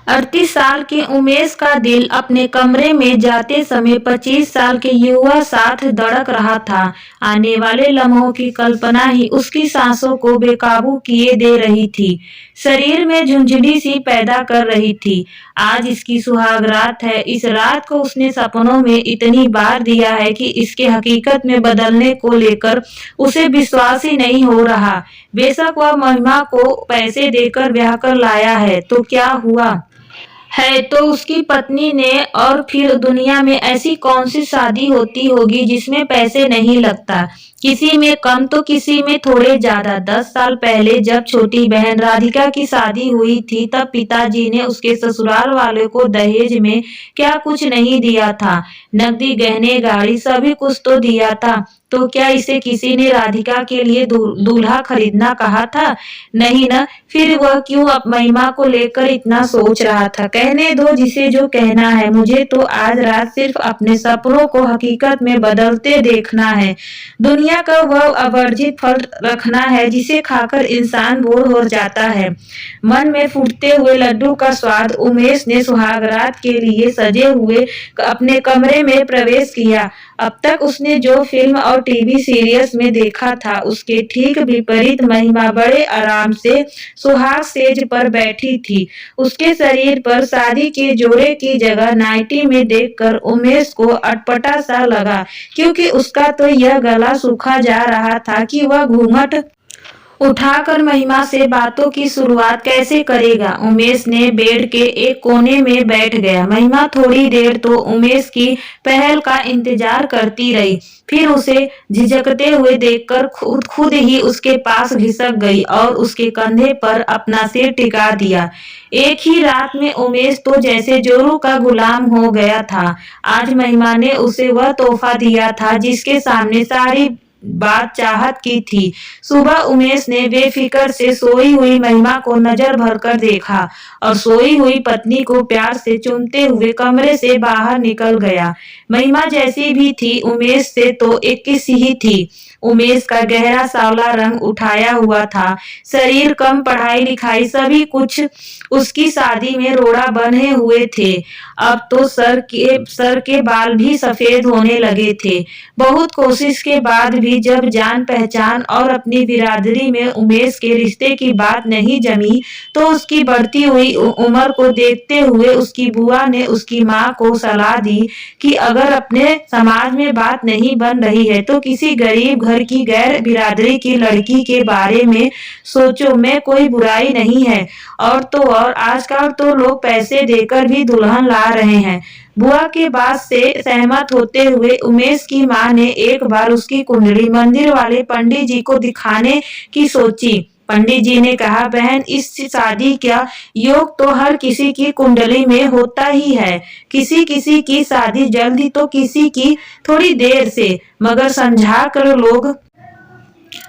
38 साल के उमेश का दिल अपने कमरे में जाते समय 25 साल के युवा साथ धड़क रहा था। आने वाले लम्हों की कल्पना ही उसकी सांसों को बेकाबू किए दे रही थी, शरीर में झुंझुनी सी पैदा कर रही थी। आज इसकी सुहाग रात है। इस रात को उसने सपनों में इतनी बार दिया है कि इसके हकीकत में बदलने को लेकर उसे विश्वास ही नहीं हो रहा। बेशक वह महिमा को पैसे देकर ब्याह कर लाया है, तो क्या हुआ है तो उसकी पत्नी ने, और फिर दुनिया में ऐसी कौन सी शादी होती होगी जिसमें पैसे नहीं लगता। किसी में कम तो किसी में थोड़े ज्यादा। 10 साल पहले जब छोटी बहन राधिका की शादी हुई थी, तब पिताजी ने उसके ससुराल वाले को दहेज में क्या कुछ नहीं दिया था। नकदी, गहने, गाड़ी सभी कुछ तो दिया था। तो क्या इसे किसी ने राधिका के लिए दूल्हा खरीदना कहा था? नहीं न। फिर वह क्यों अब महिमा को लेकर इतना सोच रहा था? कहने दो जिसे जो कहना है। मुझे तो आज रात सिर्फ अपने सपनों को हकीकत में बदलते देखना है। दुनिया का वह अवर्जित फल रखना है जिसे खाकर इंसान बोर हो जाता है। मन में फूटते हुए लड्डू का स्वाद उमेश ने सुहागरात के लिए सजे हुए अपने कमरे में प्रवेश किया। अब तक उसने जो फिल्म और टीवी सीरियल्स में देखा था, उसके ठीक विपरीत महिमा बड़े आराम से सुहाग सेज पर बैठी थी। उसके शरीर पर शादी के जोड़े की जगह नाइटी में देखकर उमेश को अटपटा सा लगा, क्योंकि उसका तो यह गला सूखा जा रहा था कि वह घूंघट उठाकर महिमा से बातों की शुरुआत कैसे करेगा। उमेश ने बेड के एक कोने में बैठ गया। महिमा थोड़ी देर तो उमेश की पहल का इंतजार करती रही, फिर उसे झिझकते हुए देखकर खुद ही उसके पास घिसक गई और उसके कंधे पर अपना सिर टिका दिया। एक ही रात में उमेश तो जैसे जोरू का गुलाम हो गया था। आज महिमा ने उसे वह तोहफा दिया था जिसके सामने सारी बात चाहत की थी। सुबह उमेश ने बेफिक्र से सोई हुई महिमा को नजर भरकर देखा और सोई हुई पत्नी को प्यार से चूमते हुए कमरे से बाहर निकल गया। महिमा जैसी भी थी, उमेश से तो 21 ही थी। उमेश का गहरा सांवला रंग उठाया हुआ था, शरीर कम, पढ़ाई लिखाई सभी कुछ उसकी शादी में रोड़ा बने हुए थे। अब तो सर के बाल भी सफेद होने लगे थे। बहुत कोशिश के बाद भी जब जान पहचान और अपनी बिरादरी में उमेश के रिश्ते की बात नहीं जमी, तो उसकी बढ़ती हुई उम्र को देखते हुए उसकी बुआ ने उसकी माँ को सलाह दी कि अगर अपने समाज में बात नहीं बन रही है तो किसी गरीब घर की गैर बिरादरी की लड़की के बारे में सोचो, में कोई बुराई नहीं है। और तो और आजकल तो लोग पैसे देकर भी दुल्हन ला रहे हैं। बुआ के बात से सहमत होते हुए उमेश की माँ ने एक बार उसकी कुंडली मंदिर वाले पंडित जी को दिखाने की सोची। पंडित जी ने कहा, बहन, इस शादी का योग तो हर किसी की कुंडली में होता ही है। किसी किसी की शादी जल्दी तो किसी की थोड़ी देर से, मगर समझा कर लोग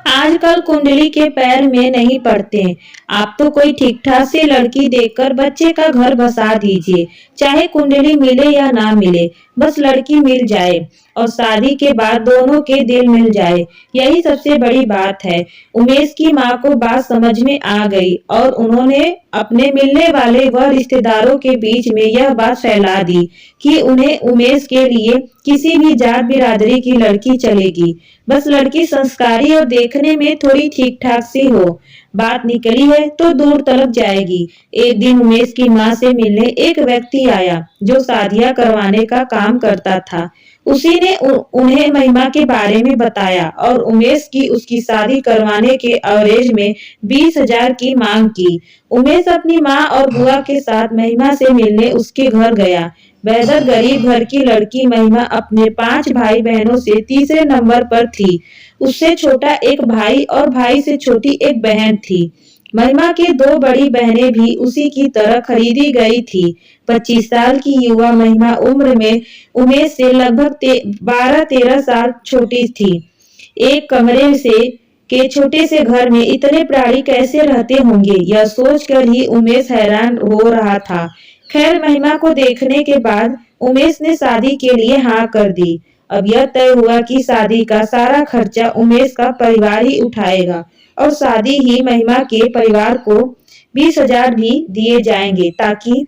आजकल कुंडली के पैर में नहीं पड़ते। आप तो कोई ठीक ठाक से लड़की देखकर बच्चे का घर बसा दीजिए, चाहे कुंडली मिले या ना मिले, बस लड़की मिल जाए और शादी के बाद दोनों के दिल मिल जाए, यही सबसे बड़ी बात है। उमेश की माँ को बात समझ में आ गई और उन्होंने अपने मिलने वाले व रिश्तेदारों के बीच में यह बात फैला दी कि उन्हें उमेश के लिए किसी भी जात बिरादरी की लड़की चलेगी, बस लड़की संस्कारी और देखने में थोड़ी ठीक ठाक सी हो। बात निकली है तो दूर तलक जाएगी। एक दिन उमेश की माँ से मिलने एक व्यक्ति आया जो शादियां करवाने का काम करता था। उसी ने उन्हें महिमा के बारे में बताया और उमेश की उसकी शादी करवाने के एवरेज में 20,000 की मांग की। उमेश अपनी माँ और बुआ के साथ महिमा से मिलने उसके घर गया। बेहद गरीब घर की लड़की महिमा अपने 5 भाई बहनों से तीसरे नंबर पर थी। उससे छोटा एक भाई और भाई से छोटी एक बहन थी। महिमा के 2 बड़ी बहनें भी उसी की तरह खरीदी गई थी। 25 साल की युवा महिमा उम्र में उमेश से लगभग 12-13 साल छोटी थी। एक कमरे से के छोटे से घर में इतने प्राणी कैसे रहते होंगे, यह सोचकर ही उमेश हैरान हो रहा था। खैर, महिमा को देखने के बाद उमेश ने शादी के लिए हाँ कर दी। अब यह तय हुआ कि शादी का सारा खर्चा उमेश का परिवार ही उठाएगा और शादी ही महिमा के परिवार को 20,000 भी दिए जाएंगे, ताकि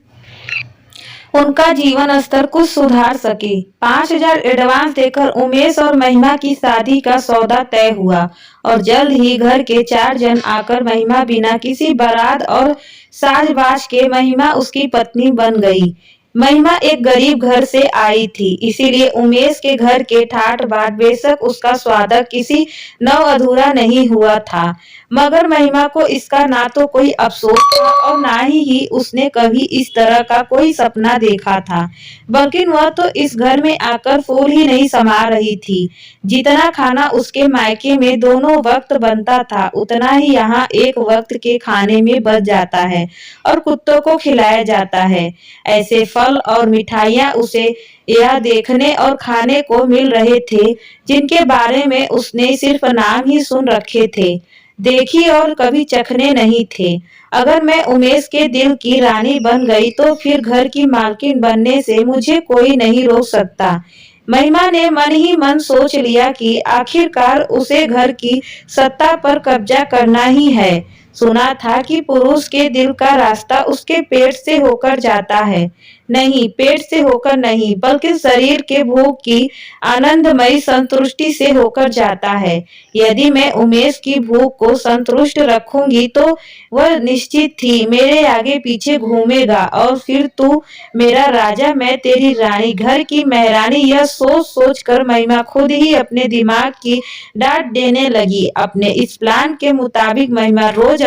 उनका जीवन स्तर कुछ सुधार सके। 5,000 एडवांस देकर उमेश और महिमा की शादी का सौदा तय हुआ और जल्द ही घर के 4 जन आकर महिमा बिना किसी बारात और साज-बाज के महिमा उसकी पत्नी बन गई। महिमा एक गरीब घर से आई थी, इसीलिए उमेश के घर के ठाट बाट बेशक उसका स्वागत किसी नव अधूरा नहीं हुआ था, मगर महिमा को इसका ना तो कोई अफसोस था और ना ही उसने कभी इस तरह का कोई सपना देखा था। बल्कि वह तो इस घर में आकर फूल ही नहीं समा रही थी। जितना खाना उसके मायके में दोनों वक्त बनता था, उतना ही यहाँ एक वक्त के खाने में बच जाता है और कुत्तों को खिलाया जाता है। ऐसे फल और मिठाइयाँ उसे यह देखने और खाने को मिल रहे थे जिनके बारे में उसने सिर्फ नाम ही सुन रखे थे, देखी और कभी चखने नहीं थे। अगर मैं उमेश के दिल की रानी बन गई तो फिर घर की मालकिन बनने से मुझे कोई नहीं रोक सकता। महिमा ने मन ही मन सोच लिया कि आखिरकार उसे घर की सत्ता पर कब्जा करना ही है। सुना था कि पुरुष के दिल का रास्ता उसके पेट से होकर जाता है। नहीं, पेट से होकर नहीं, बल्कि शरीर के भूख की आनंदमयी संतुष्टि से होकर जाता है। यदि मैं उमेश की भूख को संतुष्ट रखूंगी तो वह निश्चित थी मेरे आगे पीछे घूमेगा और फिर तू मेरा राजा मैं तेरी रानी, घर की महारानी। यह सोच सोच कर महिमा खुद ही अपने दिमाग की डांट देने लगी। अपने इस प्लान के मुताबिक महिमा रोज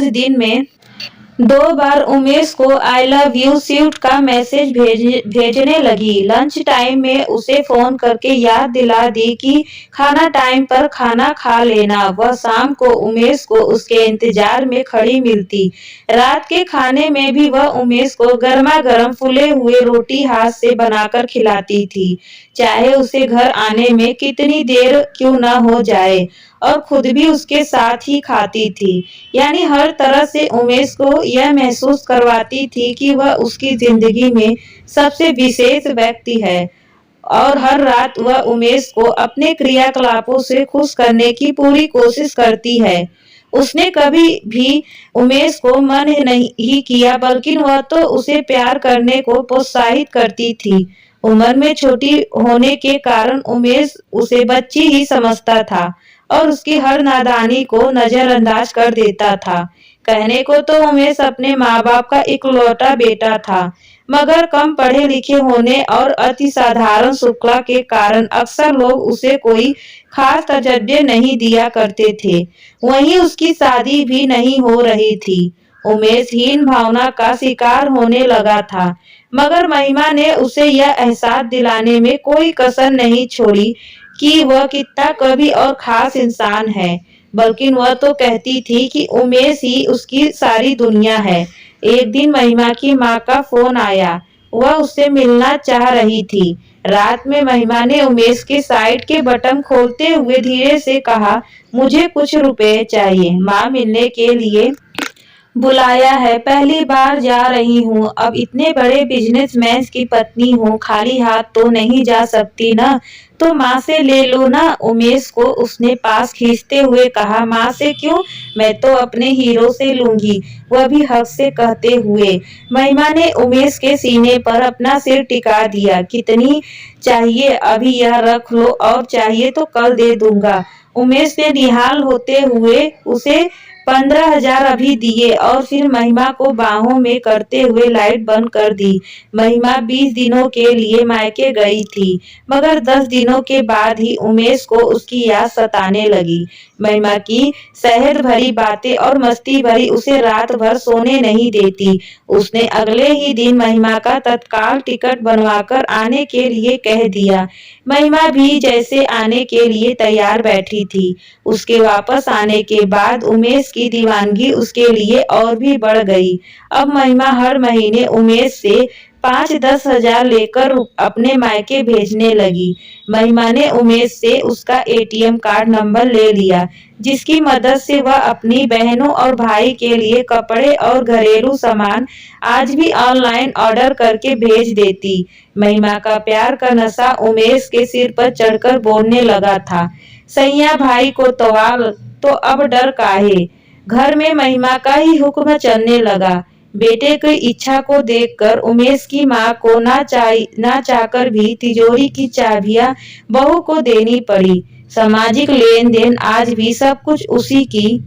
दिन में 2 बार उमेश को आई लव यू स्वीट का मैसेज भेजने लगी। लंच टाइम में उसे फोन करके याद दिला दी कि खाना टाइम पर खाना खा लेना। वह शाम को उमेश को उसके इंतजार में खड़ी मिलती। रात के खाने में भी वह उमेश को गर्मा गर्म फूले हुए रोटी हाथ से बनाकर खिलाती थी, चाहे उसे घर आने में कितनी देर क्यों न हो जाए, और खुद भी उसके साथ ही खाती थी। यानी हर तरह से उमेश को यह महसूस करवाती थी कि वह उसकी जिंदगी में सबसे विशेष व्यक्ति है और हर रात वह उमेश को अपने क्रियाकलापों से खुश करने की पूरी कोशिश करती है। उसने कभी भी उमेश को मन नहीं किया, बल्कि वह तो उसे प्यार करने को प्रोत्साहित करती थी। उम्र में छोटी होने के कारण उमेश उसे बच्ची ही समझता था और उसकी हर नादानी को नजरअंदाज कर देता था। कहने को तो उमेश अपने माँ बाप का इकलौता बेटा था, मगर कम पढ़े लिखे होने और अति साधारण शुक्ला के कारण अक्सर लोग उसे कोई खास तजर्बे नहीं दिया करते थे। वहीं उसकी शादी भी नहीं हो रही थी। उमेश हीन भावना का शिकार होने लगा था, मगर महिमा ने उसे यह एहसास दिलाने में कोई कसर नहीं छोड़ी कि वह कितना कवि और खास इंसान है। बल्कि वह तो कहती थी कि उमेश ही उसकी सारी दुनिया है। एक दिन महिमा की माँ का फोन आया, वह उससे मिलना चाह रही थी। रात में महिमा ने उमेश के साइड के बटन खोलते हुए धीरे से कहा, मुझे कुछ रुपए चाहिए, माँ मिलने के लिए बुलाया है, पहली बार जा रही हूँ। अब इतने बड़े बिजनेसमैन की पत्नी हूँ, खाली हाथ तो नहीं जा सकती ना, तो माँ से ले लो ना। उमेश को उसने पास खींचते हुए कहा, माँ से क्यों, मैं तो अपने हीरो से लूंगी, वह भी हक से कहते हुए। महिमा ने उमेश के सीने पर अपना सिर टिका दिया। कितनी चाहिए, अभी यह रख लो, और चाहिए तो कल दे दूंगा। उमेश ने निहाल होते हुए उसे 15,000 अभी दिए और फिर महिमा को बाहों में करते हुए लाइट बंद कर दी। महिमा 20 दिनों के लिए मायके गई थी, मगर 10 दिनों के बाद ही उमेश को उसकी याद सताने लगी। महिमा की शहर भरी बातें और मस्ती भरी उसे रात भर सोने नहीं देती। उसने अगले ही दिन महिमा का तत्काल टिकट बनवाकर आने के लिए कह दिया। महिमा भी जैसे आने के लिए तैयार बैठी थी। उसके वापस आने के बाद उमेश की दीवानगी उसके लिए और भी बढ़ गई। अब महिमा हर महीने उमेश से 5-10 हजार लेकर अपने मायके भेजने लगी। महिमा ने उमेश से उसका एटीएम कार्ड नंबर ले लिया, जिसकी मदद से वह अपनी बहनों और भाई के लिए कपड़े और घरेलू सामान आज भी ऑनलाइन ऑर्डर करके भेज देती। महिमा का प्यार का नशा उमेश के सिर पर चढ़कर बोलने लगा था, सैया भाई को तवाल तो अब डर काहे। घर में महिमा का ही हुक्म चलने लगा। बेटे की इच्छा को देखकर उमेश की मां को ना चाहकर भी तिजोरी की चाबियां बहू को देनी पड़ी। सामाजिक लेन देन आज भी सब कुछ उसी की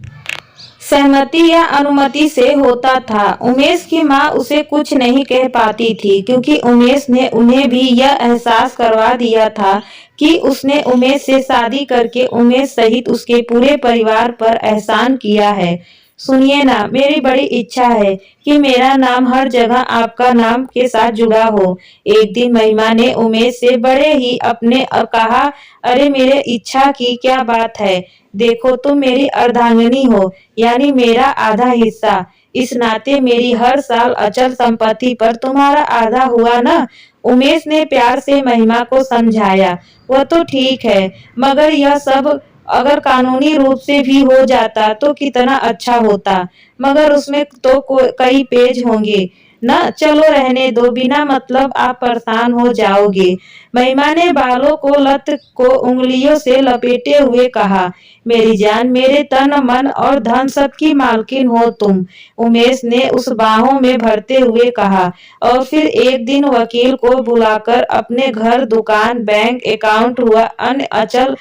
सहमति या अनुमति से होता था। उमेश की मां उसे कुछ नहीं कह पाती थी, क्योंकि उमेश ने उन्हें भी यह एहसास करवा दिया था कि उसने उमेश से शादी करके उमेश सहित उसके पूरे परिवार पर एहसान किया है। सुनिए ना, मेरी बड़ी इच्छा है कि मेरा नाम हर जगह आपका नाम के साथ जुड़ा हो। एक दिन महिमा ने उमेश से बड़े ही अपने और कहा, अरे मेरे इच्छा की क्या बात है, देखो तुम मेरी अर्धांगिनी हो, यानी मेरा आधा हिस्सा। इस नाते मेरी हर साल अचल संपत्ति पर तुम्हारा आधा हुआ ना। उमेश ने प्यार से महिमा को समझाया, वह तो ठीक है, मगर यह सब अगर कानूनी रूप से भी हो जाता तो कितना अच्छा होता, मगर उसमें तो कई पेज होंगे ना। चलो रहने दो, बिना मतलब आप परेशान हो जाओगे। महिमा ने बालों को लत को उंगलियों से लपेटे हुए कहा, मेरी जान, मेरे तन मन और धन सबकी मालकिन हो तुम। उमेश ने उस बाहों में भरते हुए कहा, और फिर एक दिन वकील को बुलाकर अपने घर, दुकान, बैंक अकाउंट हुआ अन्य अचल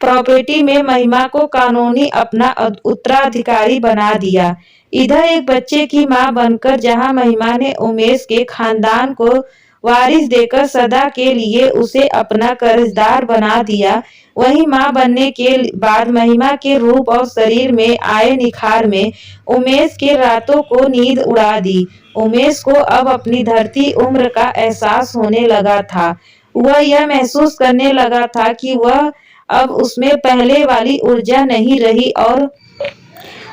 प्रॉपर्टी में महिमा को कानूनी अपना उत्तराधिकारी बना दिया। इधर एक बच्चे की मां बनकर जहां महिमा ने उमेश के खानदान को वारिस देकर सदा के लिए उसे अपना कर्जदार बना दिया, वहीं मां बनने के बाद महिमा के रूप और शरीर में आए निखार में उमेश के रातों को नींद उड़ा दी। उमेश को अब अपनी धरती उम्र का एहसास होने लगा था। वह यह महसूस करने लगा था कि वह अब उसमें पहले वाली ऊर्जा नहीं रही और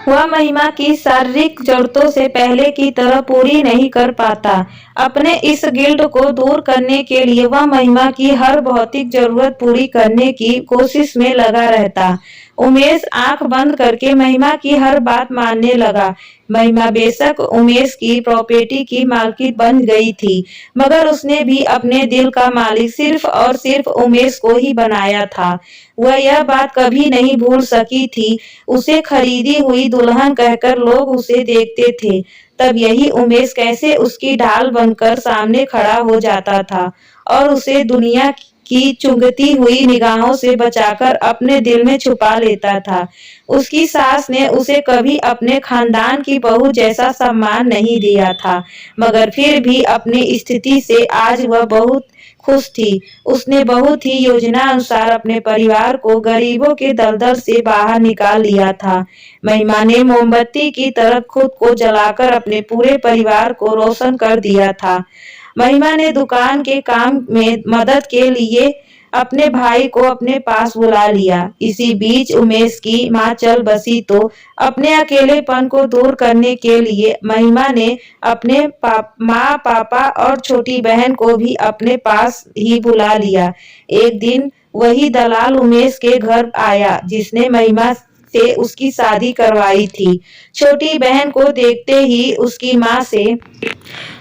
वह महिमा की शारीरिक जरूरतों से पहले की तरह पूरी नहीं कर पाता। अपने इस गिल्ट को दूर करने के लिए वह महिमा की हर भौतिक जरूरत पूरी करने की कोशिश में लगा रहता। उमेश आंख बंद करके महिमा की हर बात मानने लगा। महिमा बेशक उमेश की प्रॉपर्टी की मालकिन बन गई थी, मगर उसने भी अपने दिल का मालिक सिर्फ और सिर्फ उमेश को ही बनाया था। वह यह बात कभी नहीं भूल सकी थी। उसे खरीदी हुई दुल्हन कहकर लोग उसे देखते थे, तब यही उमेश कैसे उसकी ढाल बनकर सामने खड़ा हो जाता था और उसे दुनिया की चुंगती हुई निगाहों से बचाकर अपने दिल में छुपा लेता था। उसकी सास ने उसे कभी अपने खानदान की बहू जैसा सम्मान नहीं दिया था, मगर फिर भी अपनी स्थिति से आज वह बहुत खुश थी। उसने बहुत ही योजना अनुसार अपने परिवार को गरीबों के दलदल से बाहर निकाल लिया था। महिमा ने मोमबत्ती की तरह खुद को जलाकर अपने पूरे परिवार को रोशन कर दिया था। महिमा ने दुकान के काम में मदद के लिए अपने भाई को अपने पास बुला लिया। इसी बीच उमेश की मां चल बसी, तो अपने अकेलेपन को दूर करने के लिए महिमा ने अपने माँ, पापा और छोटी बहन को भी अपने पास ही बुला लिया। एक दिन वही दलाल उमेश के घर आया जिसने महिमा से उसकी शादी करवाई थी। छोटी बहन को देखते ही उसकी माँ से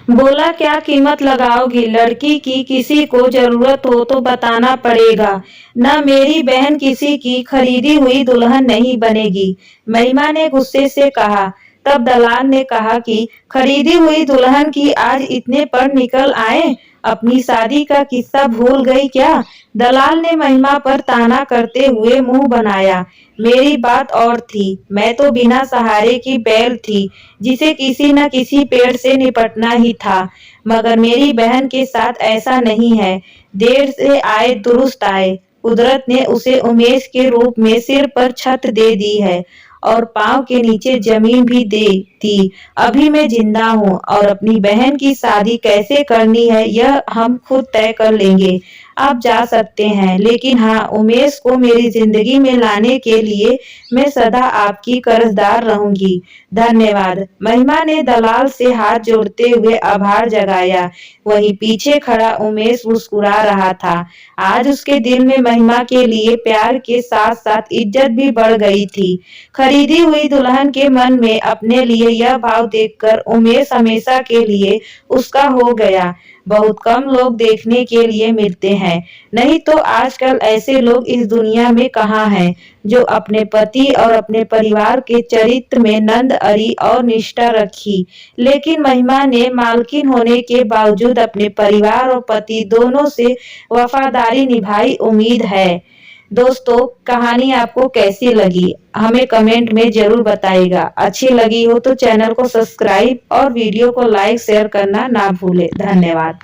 बोला, क्या कीमत लगाओगी? लड़की की किसी को जरूरत हो तो बताना पड़ेगा, न मेरी बहन किसी की खरीदी हुई दुल्हन नहीं बनेगी। महिमा ने गुस्से से कहा। तब दलाल ने कहा कि खरीदी हुई दुल्हन की आज इतने पर निकल आए, अपनी शादी का किस्सा भूल गई क्या? दलाल ने महिमा पर ताना करते हुए मुंह बनाया। मेरी बात और थी, मैं तो बिना सहारे की बैल थी जिसे किसी न किसी पेड़ से निपटना ही था, मगर मेरी बहन के साथ ऐसा नहीं है। देर से आए दुरुस्त आए। कुदरत ने उसे उमेश के रूप में सिर पर छत दे दी है और पांव के नीचे जमीन भी दे दी। अभी मैं जिंदा हूँ और अपनी बहन की शादी कैसे करनी है यह हम खुद तय कर लेंगे। आप जा सकते हैं, लेकिन हाँ, उमेश को मेरी जिंदगी में लाने के लिए मैं सदा आपकी कर्जदार रहूंगी। धन्यवाद। महिमा ने दलाल से हाथ जोड़ते हुए आभार जताया। वहीं पीछे खड़ा उमेश मुस्कुरा रहा था। आज उसके दिल में महिमा के लिए प्यार के साथ साथ इज्जत भी बढ़ गई थी। खरीदी हुई दुल्हन के मन में अपने लिए यह भाव देखकर उमेश हमेशा के लिए उसका हो गया। बहुत कम लोग देखने के लिए मिलते हैं। नहीं तो आजकल ऐसे लोग इस दुनिया में कहाँ हैं जो अपने पति और अपने परिवार के चरित्र में नंद अरी और निष्ठा रखी। लेकिन महिमा ने मालकिन होने के बावजूद अपने परिवार और पति दोनों से वफादारी निभाई। उम्मीद है दोस्तों कहानी आपको कैसी लगी हमें कमेंट में जरूर बताइएगा। अच्छी लगी हो तो चैनल को सब्सक्राइब और वीडियो को लाइक शेयर करना ना भूले। धन्यवाद।